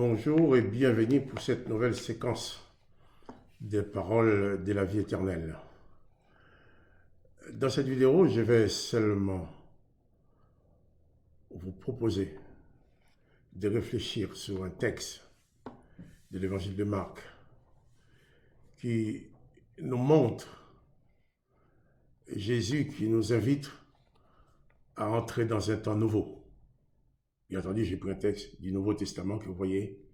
Bonjour et bienvenue pour cette nouvelle séquence des paroles de la vie éternelle. Dans cette vidéo, je vais seulement vous proposer de réfléchir sur un texte de l'évangile de Marc qui nous montre Jésus qui nous invite à entrer dans un temps nouveau. Bien entendu, j'ai pris un texte du Nouveau Testament que vous voyez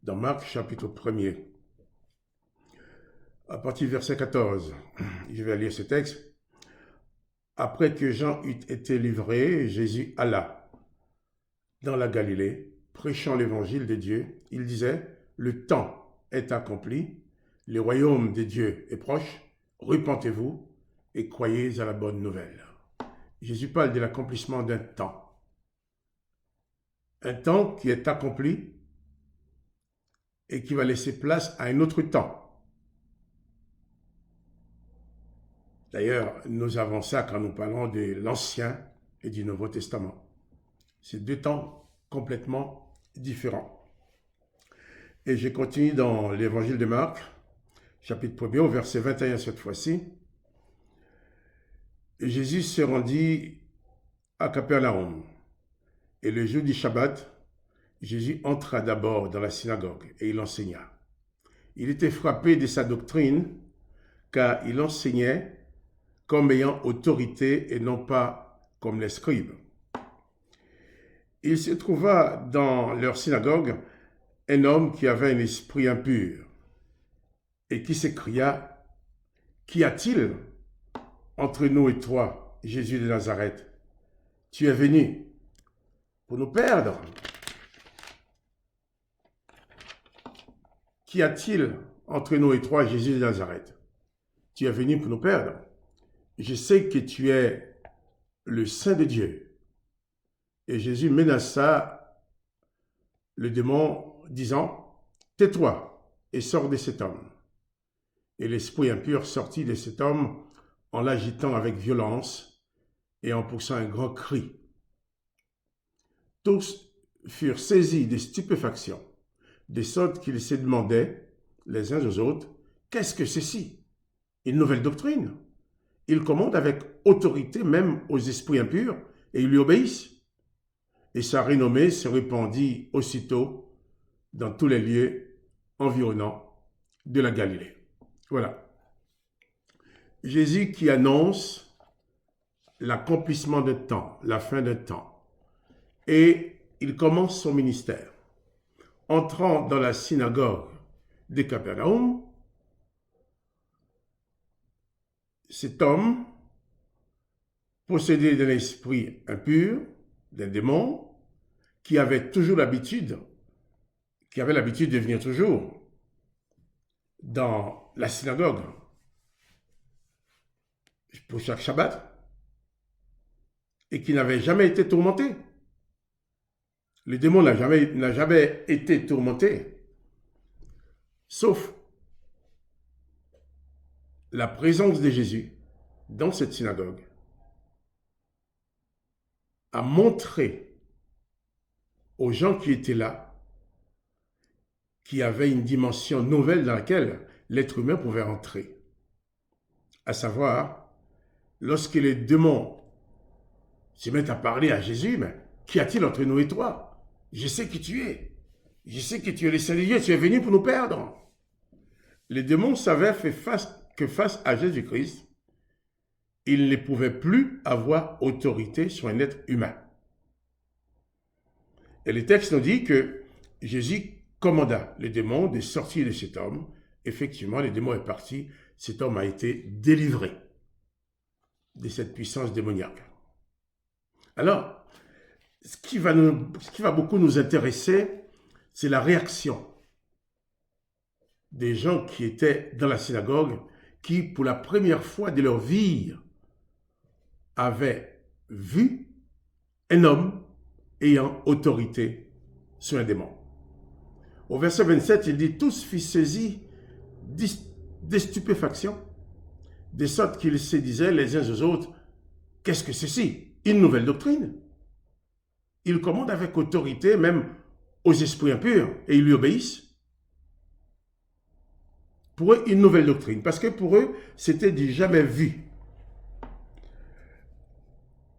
dans Marc chapitre 1er. À partir du verset 14, je vais lire ce texte. Après que Jean eut été livré, Jésus alla dans la Galilée, prêchant l'évangile de Dieu. Il disait, le temps est accompli, le royaume de Dieu est proche, repentez-vous et croyez à la bonne nouvelle. Jésus parle de l'accomplissement d'un temps. Un temps qui est accompli et qui va laisser place à un autre temps. D'ailleurs, nous avons ça quand nous parlons de l'Ancien et du Nouveau Testament. C'est deux temps complètement différents. Et je continue dans l'évangile de Marc, chapitre 1er, au verset 21 cette fois-ci. Jésus se rendit à Capernaum. Et le jour du Shabbat, Jésus entra d'abord dans la synagogue et il enseigna. Il était frappé de sa doctrine, car il enseignait comme ayant autorité et non pas comme les scribes. Il se trouva dans leur synagogue un homme qui avait un esprit impur et qui s'écria, « Qu'y a-t-il entre nous et toi, Jésus de Nazareth? Tu es venu pour nous perdre. Qu'y a-t-il entre nous et toi, Jésus de Nazareth? Tu es venu pour nous perdre. Je sais que tu es le Saint de Dieu. » Et Jésus menaça le démon, disant, « Tais-toi et sors de cet homme. » Et l'esprit impur sortit de cet homme en l'agitant avec violence et en poussant un grand cri. Tous furent saisis de stupéfaction, de sorte qu'ils se demandaient les uns aux autres, « Qu'est-ce que ceci? Une nouvelle doctrine? Il commande avec autorité même aux esprits impurs et ils lui obéissent. » Et sa renommée se répandit aussitôt dans tous les lieux environnants de la Galilée. Voilà. Jésus qui annonce l'accomplissement d'un temps, la fin d'un temps. Et il commence son ministère. Entrant dans la synagogue de Capernaum, cet homme, possédé d'un esprit impur, d'un démon, qui avait l'habitude de venir toujours dans la synagogue pour chaque Shabbat, et qui n'avait jamais été tourmenté. Le démon n'a jamais été tourmenté, sauf la présence de Jésus dans cette synagogue a montré aux gens qui étaient là qu'il y avait une dimension nouvelle dans laquelle l'être humain pouvait entrer. À savoir, lorsque les démons se mettent à parler à Jésus, mais qu'y a-t-il entre nous et toi? Je sais qui tu es. Je sais que tu es le Saint de Dieu, tu es venu pour nous perdre. Les démons savaient que face à Jésus-Christ, ils ne pouvaient plus avoir autorité sur un être humain. Et le texte nous dit que Jésus commanda les démons de sortir de cet homme. Effectivement, le démon est parti. Cet homme a été délivré de cette puissance démoniaque. Alors, ce qui va beaucoup nous intéresser, c'est la réaction des gens qui étaient dans la synagogue, qui, pour la première fois de leur vie, avaient vu un homme ayant autorité sur un démon. Au verset 27, il dit, « Tous furent saisis de stupéfaction, de sorte qu'ils se disaient les uns aux autres, « Qu'est-ce que ceci? Une nouvelle doctrine? » Il commande avec autorité même aux esprits impurs et ils lui obéissent. Pour eux, une nouvelle doctrine, parce que pour eux, c'était du jamais vu.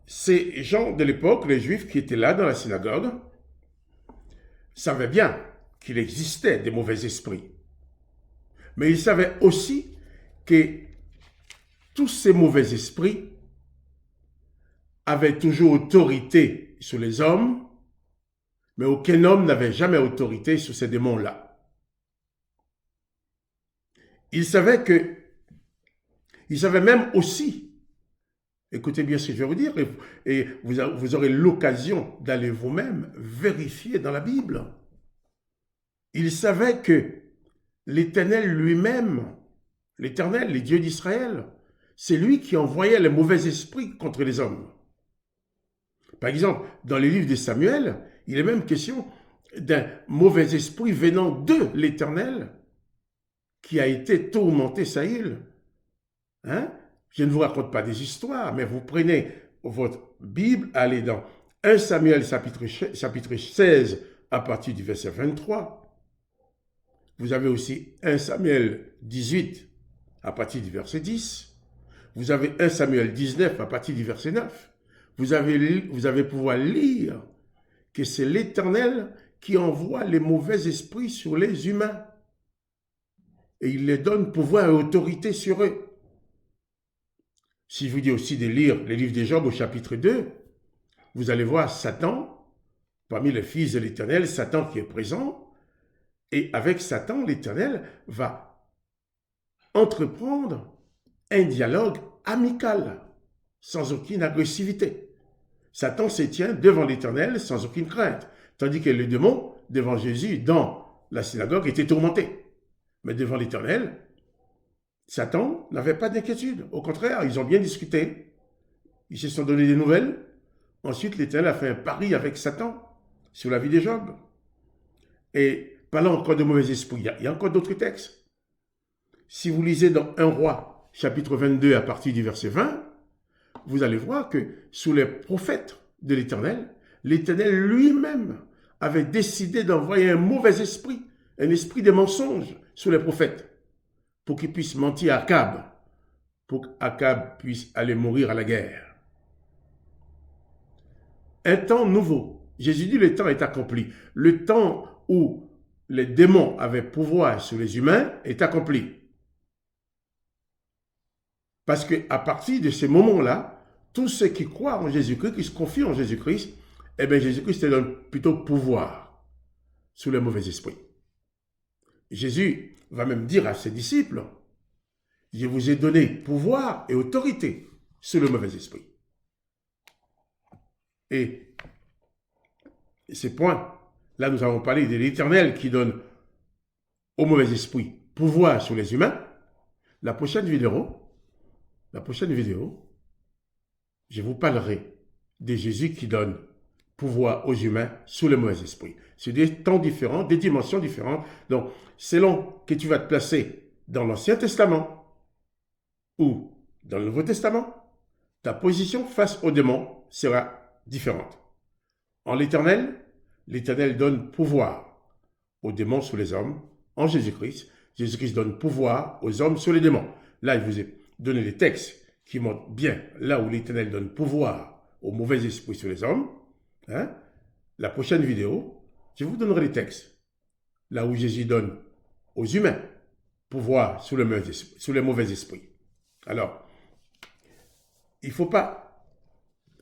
Ces gens de l'époque, les Juifs qui étaient là dans la synagogue, savaient bien qu'il existait des mauvais esprits. Mais ils savaient aussi que tous ces mauvais esprits avaient toujours autorité sur les hommes, mais aucun homme n'avait jamais autorité sur ces démons-là. Ils savaient même aussi, écoutez bien ce que je vais vous dire, et vous aurez l'occasion d'aller vous-même vérifier dans la Bible. Ils savaient que l'Éternel lui-même, l'Éternel, les dieux d'Israël, c'est lui qui envoyait les mauvais esprits contre les hommes. Par exemple, dans les livres de Samuel, il est même question d'un mauvais esprit venant de l'Éternel qui a été tourmenté Saül. Hein? Je ne vous raconte pas des histoires, mais vous prenez votre Bible, allez dans 1 Samuel chapitre 16 à partir du verset 23. Vous avez aussi 1 Samuel 18 à partir du verset 10. Vous avez 1 Samuel 19 à partir du verset 9. Vous avez pouvoir lire que c'est l'Éternel qui envoie les mauvais esprits sur les humains. Et il les donne pouvoir et autorité sur eux. Si je vous dis aussi de lire les livres de Job au chapitre 2, vous allez voir Satan, parmi les fils de l'Éternel, Satan qui est présent. Et avec Satan, l'Éternel va entreprendre un dialogue amical, sans aucune agressivité. Satan se tient devant l'Éternel sans aucune crainte, tandis que les démons, devant Jésus, dans la synagogue, étaient tourmentés. Mais devant l'Éternel, Satan n'avait pas d'inquiétude. Au contraire, ils ont bien discuté. Ils se sont donné des nouvelles. Ensuite, l'Éternel a fait un pari avec Satan sur la vie de Job. Et parlant encore de mauvais esprits, il y a encore d'autres textes. Si vous lisez dans 1 Roi, chapitre 22, à partir du verset 20, vous allez voir que sous les prophètes de l'Éternel, l'Éternel lui-même avait décidé d'envoyer un mauvais esprit, un esprit de mensonge sur les prophètes, pour qu'ils puissent mentir à Akab, pour qu'Akab puisse aller mourir à la guerre. Un temps nouveau. Jésus dit le temps est accompli. Le temps où les démons avaient pouvoir sur les humains est accompli. Parce qu'à partir de ces moments-là, tous ceux qui croient en Jésus-Christ, qui se confient en Jésus-Christ, eh bien Jésus-Christ te donne plutôt pouvoir sur les mauvais esprits. Jésus va même dire à ses disciples, je vous ai donné pouvoir et autorité sur le mauvais esprit. Et ces points, là nous avons parlé de l'Éternel qui donne au mauvais esprit pouvoir sur les humains. La prochaine vidéo, je vous parlerai de Jésus qui donne pouvoir aux humains sur les mauvais esprits. C'est des temps différents, des dimensions différentes. Donc, selon que tu vas te placer dans l'Ancien Testament ou dans le Nouveau Testament, ta position face aux démons sera différente. En l'Éternel, l'Éternel donne pouvoir aux démons sur les hommes. En Jésus-Christ, Jésus-Christ donne pouvoir aux hommes sur les démons. Là, il vous a donné des textes qui montrent bien là où l'Éternel donne pouvoir aux mauvais esprits sur les hommes. Hein? La prochaine vidéo, je vous donnerai les textes. Là où Jésus donne aux humains pouvoir sur les mauvais esprits. Alors, il ne faut pas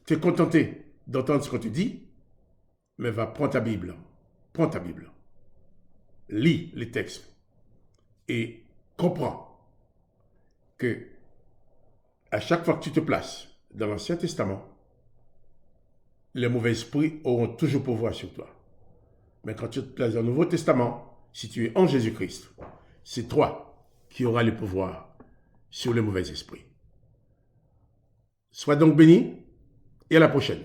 te contenter d'entendre ce qu'on te dit, mais va prendre ta Bible. Prends ta Bible. Lis les textes et comprends que à chaque fois que tu te places dans l'Ancien Testament, les mauvais esprits auront toujours pouvoir sur toi. Mais quand tu te places dans le Nouveau Testament, si tu es en Jésus-Christ, c'est toi qui auras le pouvoir sur les mauvais esprits. Sois donc béni et à la prochaine.